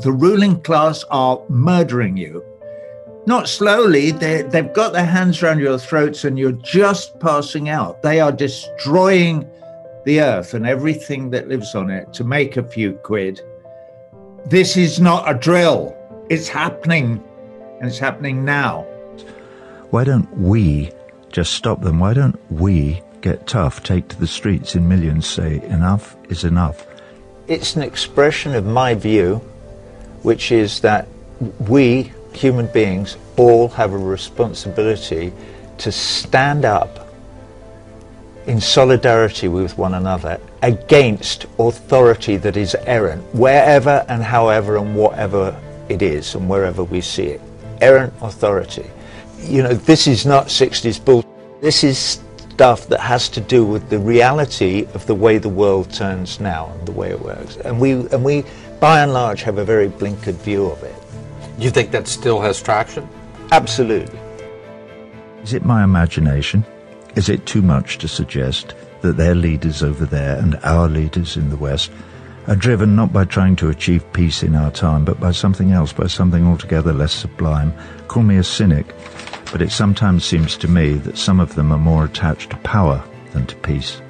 The ruling class are murdering you. Not slowly, they've got their hands around your throats and you're just passing out. They are destroying the earth and everything that lives on it to make a few quid. This is not a drill. It's happening, and it's happening now. Why don't we just stop them? Why don't we get tough, take to the streets in millions, say enough is enough? It's an expression of my view, which is that we, human beings, all have a responsibility to stand up in solidarity with one another against authority that is errant, wherever and however and whatever it is and wherever we see it. Errant authority. You know, this is not 60s bull. This is stuff that has to do with the reality of the way the world turns now and the way it works. And we by and large have a very blinkered view of it. You think that still has traction? Absolutely. Is it my imagination? Is it too much to suggest that their leaders over there and our leaders in the West are driven not by trying to achieve peace in our time, but by something else, by something altogether less sublime? Call me a cynic, but it sometimes seems to me that some of them are more attached to power than to peace.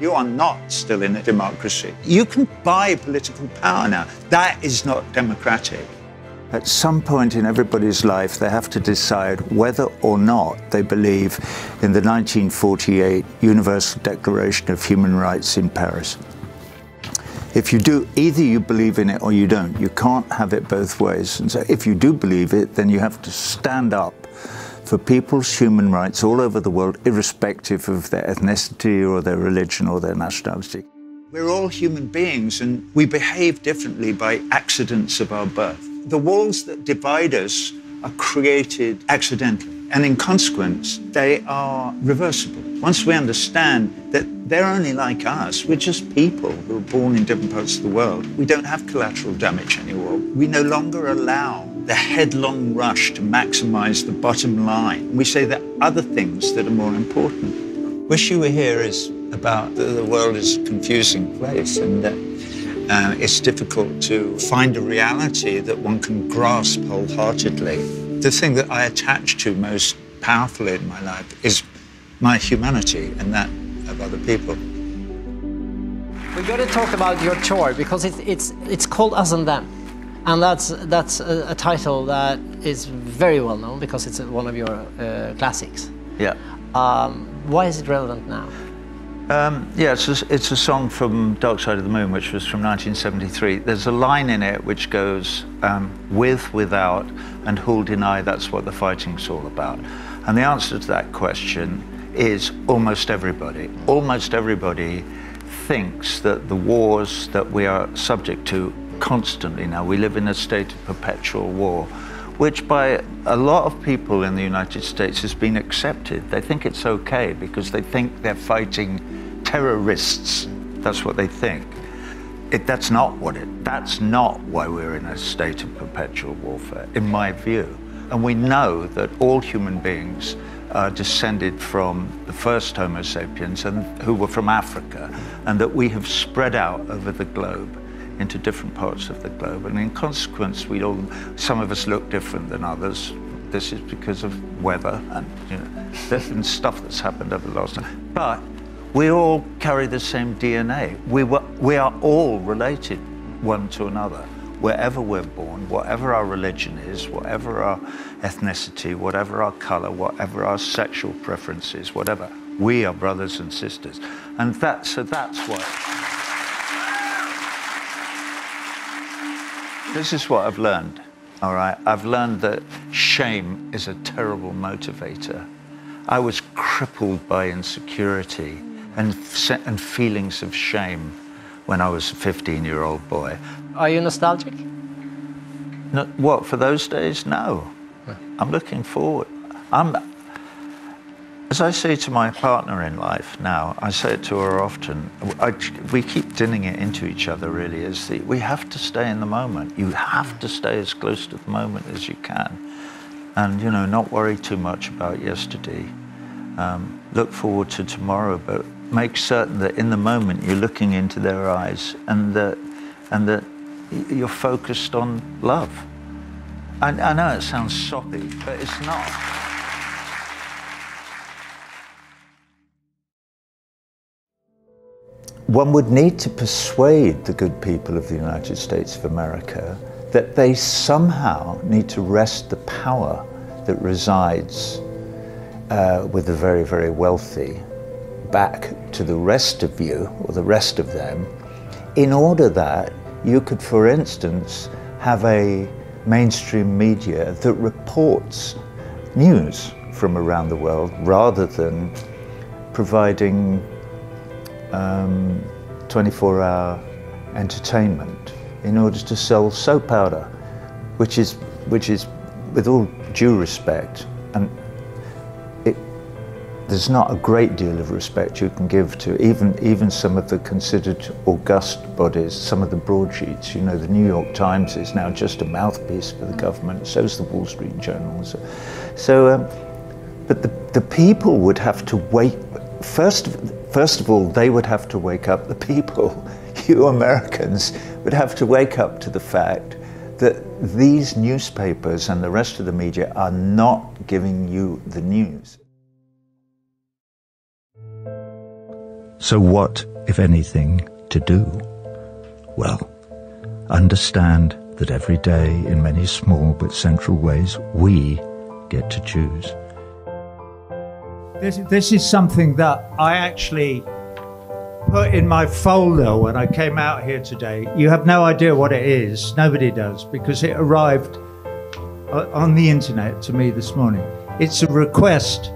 You are not still in a democracy. You can buy political power now. That is not democratic. At some point in everybody's life, they have to decide whether or not they believe in the 1948 Universal Declaration of Human Rights in Paris. If you do, either you believe in it or you don't. You can't have it both ways. And so if you do believe it, then you have to stand up for people's human rights all over the world, irrespective of their ethnicity or their religion or their nationality. We're all human beings and we behave differently by accidents of our birth. The walls that divide us are created accidentally, and in consequence, they are reversible. Once we understand that they're only like us, we're just people who are born in different parts of the world, we don't have collateral damage anymore. We no longer allow the headlong rush to maximize the bottom line. We say that other things that are more important. Wish You Were Here is about the world is a confusing place, and it's difficult to find a reality that one can grasp wholeheartedly. The thing that I attach to most powerfully in my life is my humanity and that of other people. We're going to talk about your tour because it's called Us and Them, and that's a title that is very well known because it's one of your classics. Yeah. Why is it relevant now? Yeah, it's a song from Dark Side of the Moon, which was from 1973. There's a line in it which goes, with, without, and who'll deny that's what the fighting's all about? And the answer to that question is almost everybody. Almost everybody thinks that the wars that we are subject to constantly now, we live in a state of perpetual war, which by a lot of people in the United States has been accepted. They think it's okay because they think they're fighting terrorists. That's what they think. That's not why we're in a state of perpetual warfare, in my view. And we know that all human beings are descended from the first Homo sapiens and who were from Africa, and that we have spread out over the globe into different parts of the globe, and in consequence some of us look different than others. This is because of weather and and stuff that's happened over the last time. But we all carry the same DNA. We are all related one to another, wherever we're born, whatever our religion is, whatever our ethnicity, whatever our color, whatever our sexual preferences, whatever. We are brothers and sisters, and that's what. This is what I've learned, all right? I've learned that shame is a terrible motivator. I was crippled by insecurity and feelings of shame when I was a 15-year-old boy. Are you nostalgic? No, what, for those days? No. I'm looking forward. As I say to my partner in life now, I say it to her often, we keep dinning it into each other really, we have to stay in the moment. You have to stay as close to the moment as you can. And, not worry too much about yesterday. Look forward to tomorrow, but make certain that in the moment you're looking into their eyes and that you're focused on love. I know it sounds soppy, but it's not. One would need to persuade the good people of the United States of America that they somehow need to wrest the power that resides with the very, very wealthy back to the rest of you, or the rest of them, in order that you could, for instance, have a mainstream media that reports news from around the world rather than providing 24-hour entertainment in order to sell soap powder, which is, with all due respect, and there's not a great deal of respect you can give to even some of the considered august bodies, some of the broadsheets. You know, the New York Times is now just a mouthpiece for the government, so is the Wall Street Journal. But the people would have to wait. First of all, they would have to wake up. The people, you Americans, would have to wake up to the fact that these newspapers and the rest of the media are not giving you the news. So what, if anything, to do? Well, understand that every day, in many small but central ways, we get to choose. This is something that I actually put in my folder when I came out here today. You have no idea what it is. Nobody does, because it arrived on the internet to me this morning. It's a request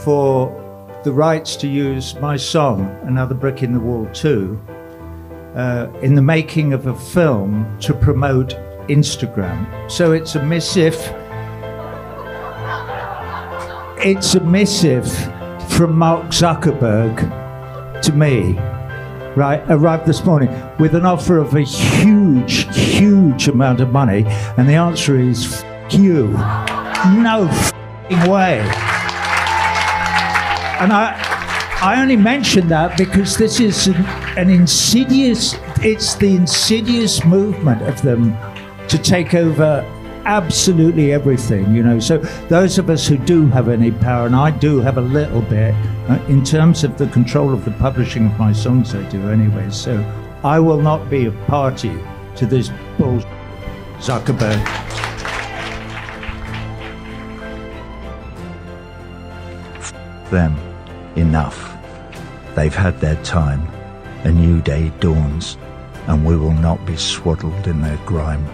for the rights to use my song, Another Brick in the Wall 2, in the making of a film to promote Instagram. So it's a missive. It's a missive from Mark Zuckerberg to me, right? Arrived this morning with an offer of a huge, huge amount of money, and the answer is f*** you. No f***ing way. And I only mention that because this is an insidious, it's the insidious movement of them to take over absolutely everything, you know. So those of us who do have any power, and I do have a little bit, in terms of the control of the publishing of my songs, I do anyway. So I will not be a party to this bullshit, Zuckerberg. Them. Enough. They've had their time. A new day dawns, and we will not be swaddled in their grime.